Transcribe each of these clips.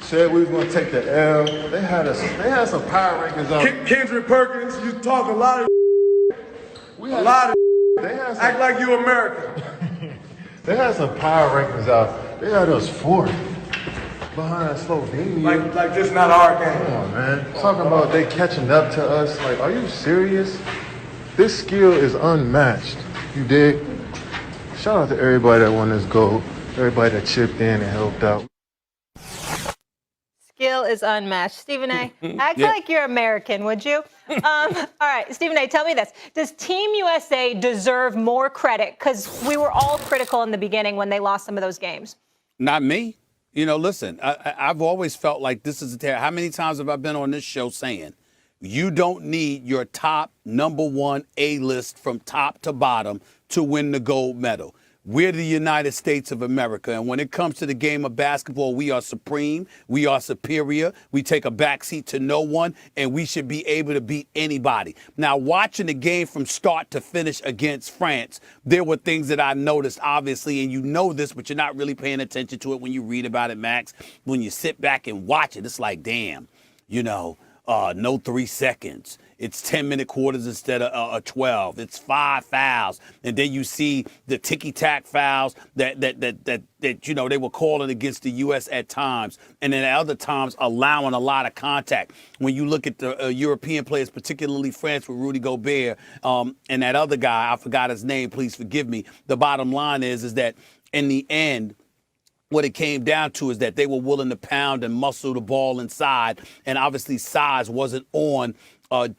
said we was gonna take the L. They had some power rankings out. Kendrick Perkins, you talk a lot of They had some, act like you American. They had some power rankings out. They had us fourth behind Slovenia. Like this not our game. Come on, man. Talking about they catching up to us. Like, are you serious? This skill is unmatched. You dig? Shout out to everybody that won this gold. Everybody that chipped in and helped out. Skill is unmatched. Stephen A., act like you're American, would you? All right, Stephen A., tell me this. Does Team USA deserve more credit? Because we were all critical in the beginning when they lost some of those games. Not me. You know, listen, I've always felt like this is how many times have I been on this show saying you don't need your top number one A-list from top to bottom to win the gold medal. We're the United States of America, and when it comes to the game of basketball, we are supreme, we are superior, we take a backseat to no one, and we should be able to beat anybody. Now, watching the game from start to finish against France, there were things that I noticed, obviously, and you know this, but you're not really paying attention to it when you read about it, Max. When you sit back and watch it, it's like, damn, you know, no 3 seconds. It's 10-minute quarters instead of 12. It's 5 fouls. And then you see the ticky-tack fouls that you know, they were calling against the U.S. at times. And then at other times allowing a lot of contact. When you look at the European players, particularly France with Rudy Gobert and that other guy, I forgot his name, please forgive me. The bottom line is that in the end, what it came down to is that they were willing to pound and muscle the ball inside. And obviously size wasn't on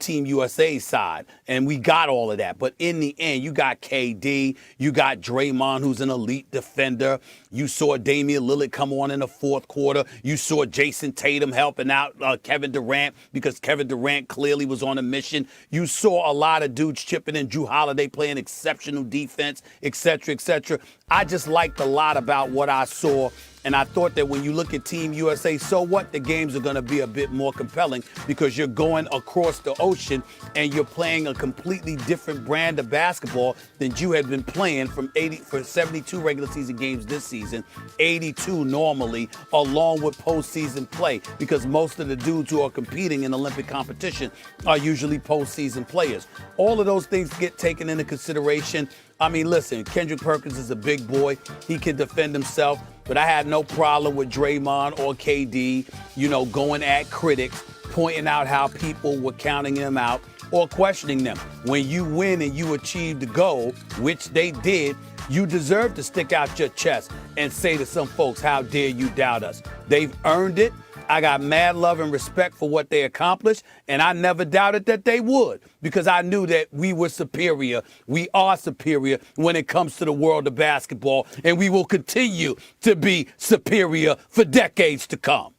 Team USA's side, and we got all of that. But in the end, you got KD, you got Draymond, who's an elite defender. You saw Damian Lillard come on in the fourth quarter. You saw Jason Tatum helping out Kevin Durant because Kevin Durant clearly was on a mission. You saw a lot of dudes chipping in. Drew Holiday playing exceptional defense, et cetera, et cetera. I just liked a lot about what I saw. And I thought that when you look at Team USA, so what? The games are going to be a bit more compelling because you're going across the ocean and you're playing a completely different brand of basketball than you had been playing for 72 regular season games this season, 82 normally, along with postseason play, because most of the dudes who are competing in Olympic competition are usually postseason players. All of those things get taken into consideration. I mean, listen, Kendrick Perkins is a big boy. He can defend himself. But I had no problem with Draymond or KD, you know, going at critics, pointing out how people were counting them out or questioning them. When you win and you achieve the goal, which they did, you deserve to stick out your chest and say to some folks, how dare you doubt us? They've earned it. I got mad love and respect for what they accomplished, and I never doubted that they would because I knew that we were superior. We are superior when it comes to the world of basketball, and we will continue to be superior for decades to come.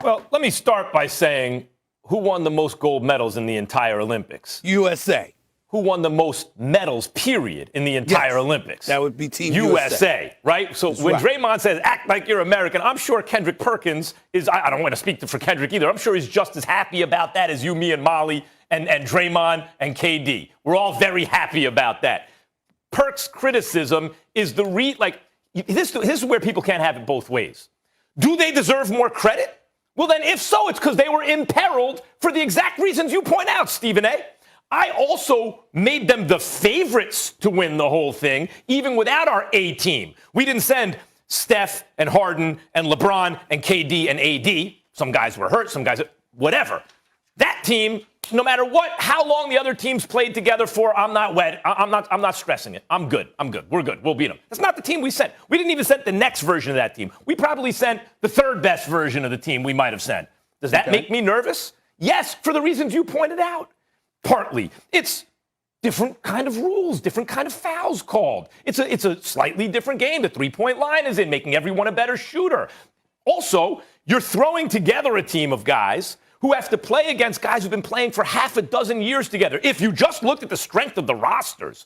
Well, let me start by saying who won the most gold medals in the entire Olympics? USA. Who won the most medals, period, in the entire Olympics? That would be Team USA, right? So That's when right. Draymond says, act like you're American, I'm sure Kendrick Perkins is, I don't want to speak for Kendrick either, I'm sure he's just as happy about that as you, me, and Molly, and Draymond and KD. We're all very happy about that. Perk's criticism is this is where people can't have it both ways. Do they deserve more credit? Well, then if so, it's because they were imperiled for the exact reasons you point out, Stephen A. I also made them the favorites to win the whole thing, even without our A team. We didn't send Steph and Harden and LeBron and KD and AD. Some guys were hurt, some guys, whatever. That team, no matter what, how long the other teams played together for, I'm not stressing it. I'm good. We're good. We'll beat them. That's not the team we sent. We didn't even send the next version of that team. We probably sent the third best version of the team we might have sent. Does that make me nervous? Yes, for the reasons you pointed out. Partly. It's different kind of rules, different kind of fouls called. It's a slightly different game. The three-point line is in, making everyone a better shooter. Also, you're throwing together a team of guys who have to play against guys who've been playing for half a dozen years together. If you just looked at the strength of the rosters,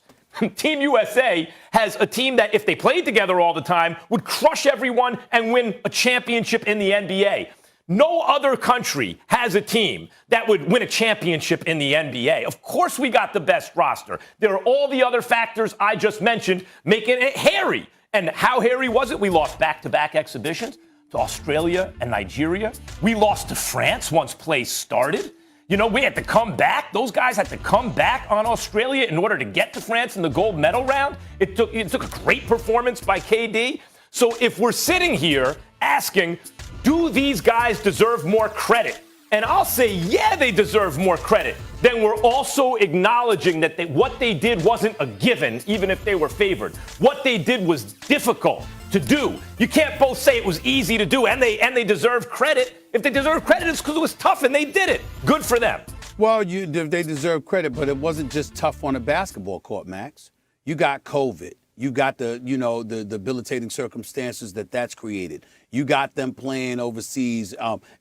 Team USA has a team that, if they played together all the time, would crush everyone and win a championship in the NBA. No other country has a team that would win a championship in the NBA. Of course we got the best roster. There are all the other factors I just mentioned making it hairy. And how hairy was it? We lost back-to-back exhibitions to Australia and Nigeria. We lost to France once play started. You know, we had to come back. Those guys had to come back on Australia in order to get to France in the gold medal round. It took a great performance by KD. So if we're sitting here asking, do these guys deserve more credit? And I'll say, yeah, they deserve more credit. Then we're also acknowledging that what they did wasn't a given, even if they were favored. What they did was difficult to do. You can't both say it was easy to do and they deserve credit. If they deserve credit, it's because it was tough and they did it. Good for them. Well, they deserve credit, but it wasn't just tough on a basketball court, Max. You got COVID. You got the debilitating circumstances that's created. You got them playing overseas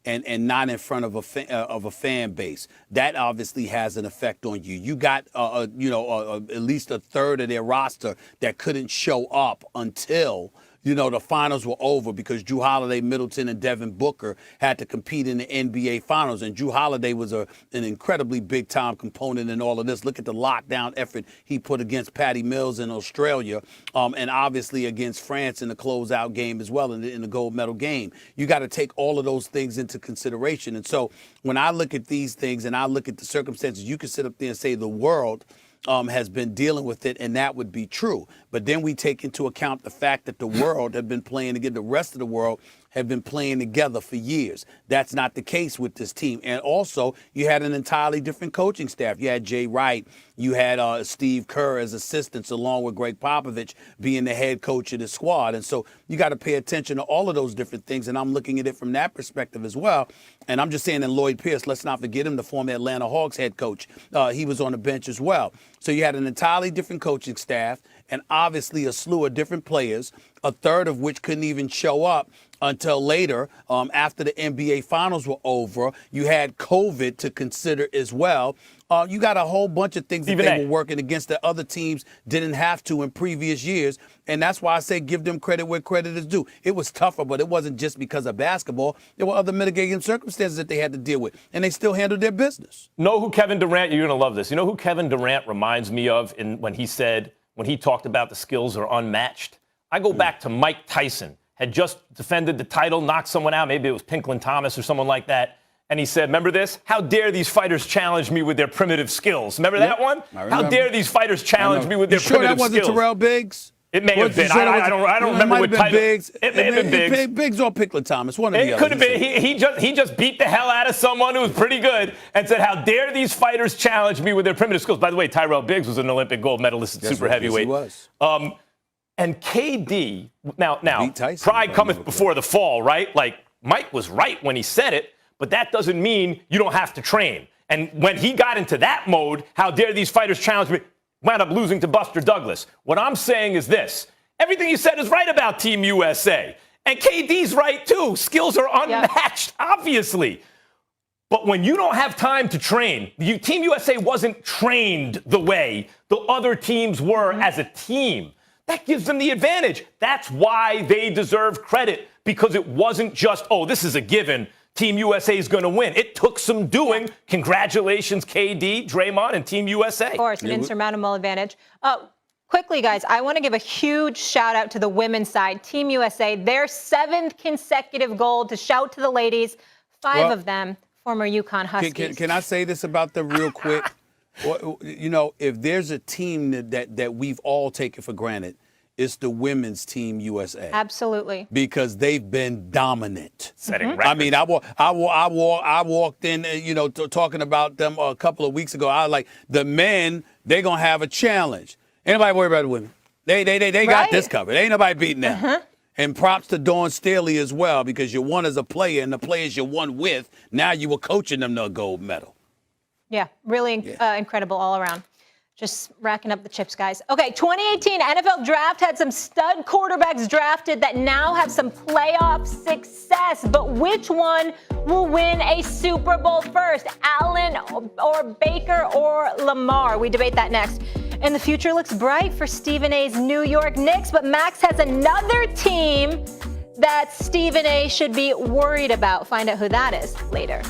and not in front of a fan base. That obviously has an effect on you. You got at least a third of their roster that couldn't show up until the finals were over because Jrue Holiday, Middleton, and Devin Booker had to compete in the NBA Finals. And Jrue Holiday was an incredibly big-time component in all of this. Look at the lockdown effort he put against Patty Mills in Australia and obviously against France in the closeout game as well in the gold medal game. You got to take all of those things into consideration. And so when I look at these things and I look at the circumstances, you can sit up there and say the world has been dealing with it, and that would be true. But then we take into account the fact that the world have been playing together, the rest of the world have been playing together for years. That's not the case with this team. And also, you had an entirely different coaching staff. You had Jay Wright, you had Steve Kerr as assistants, along with Greg Popovich being the head coach of the squad. And so you got to pay attention to all of those different things. And I'm looking at it from that perspective as well. And I'm just saying that Lloyd Pierce, let's not forget him, the former Atlanta Hawks head coach. He was on the bench as well. So you had an entirely different coaching staff and obviously a slew of different players, a third of which couldn't even show up until later after the NBA Finals were over. You had COVID to consider as well. You got a whole bunch of things that they were working against that other teams didn't have to in previous years. And that's why I say give them credit where credit is due. It was tougher, but it wasn't just because of basketball. There were other mitigating circumstances that they had to deal with, and they still handled their business. Know who Kevin Durant, you're going to love this. You know who Kevin Durant reminds me of when he talked about the skills are unmatched? I go back to Mike Tyson, had just defended the title, knocked someone out. Maybe it was Pinklin Thomas or someone like that. And he said, remember this? How dare these fighters challenge me with their primitive skills? Remember that one? How dare these fighters challenge me with their primitive skills? You sure that wasn't Terrell Biggs? It may have been. I don't remember what title. Biggs. It may have been Biggs. Biggs or Pinklin Thomas, one of the other. It could have been. He just beat the hell out of someone who was pretty good and said, how dare these fighters challenge me with their primitive skills? By the way, Tyrell Biggs was an Olympic gold medalist at super heavyweight. Yes, he was. And KD, now pride cometh before the fall, right? Like, Mike was right when he said it, but that doesn't mean you don't have to train. And when he got into that mode, how dare these fighters challenge me, wound up losing to Buster Douglas. What I'm saying is this. Everything you said is right about Team USA. And KD's right, too. Skills are unmatched, obviously. But when you don't have time to train, Team USA wasn't trained the way the other teams were as a team. That gives them the advantage. That's why they deserve credit, because it wasn't just, oh, this is a given. Team USA is going to win. It took some doing. Congratulations, KD, Draymond, and Team USA. Of course, an insurmountable advantage. Quickly, guys, I want to give a huge shout out to the women's side. Team USA, their 7th consecutive gold. To shout to the ladies, 5 of them former UConn Huskies. Can I say this about them real quick? Well, if there's a team that we've all taken for granted, it's the women's Team USA. Absolutely. Because they've been dominant. Setting records. I mean, I walked in, talking about them a couple of weeks ago. I was like, the men, they're going to have a challenge. Ain't nobody worried about the women. They got this covered. Ain't nobody beating them. And props to Dawn Staley as well, because you won as a player, and the players you won with, now you were coaching them to a gold medal. Yeah, really incredible all around. Just racking up the chips, guys. Okay, 2018 NFL Draft had some stud quarterbacks drafted that now have some playoff success. But which one will win a Super Bowl first? Allen or Baker or Lamar? We debate that next. And the future looks bright for Stephen A's New York Knicks, but Max has another team that Stephen A should be worried about. Find out who that is later.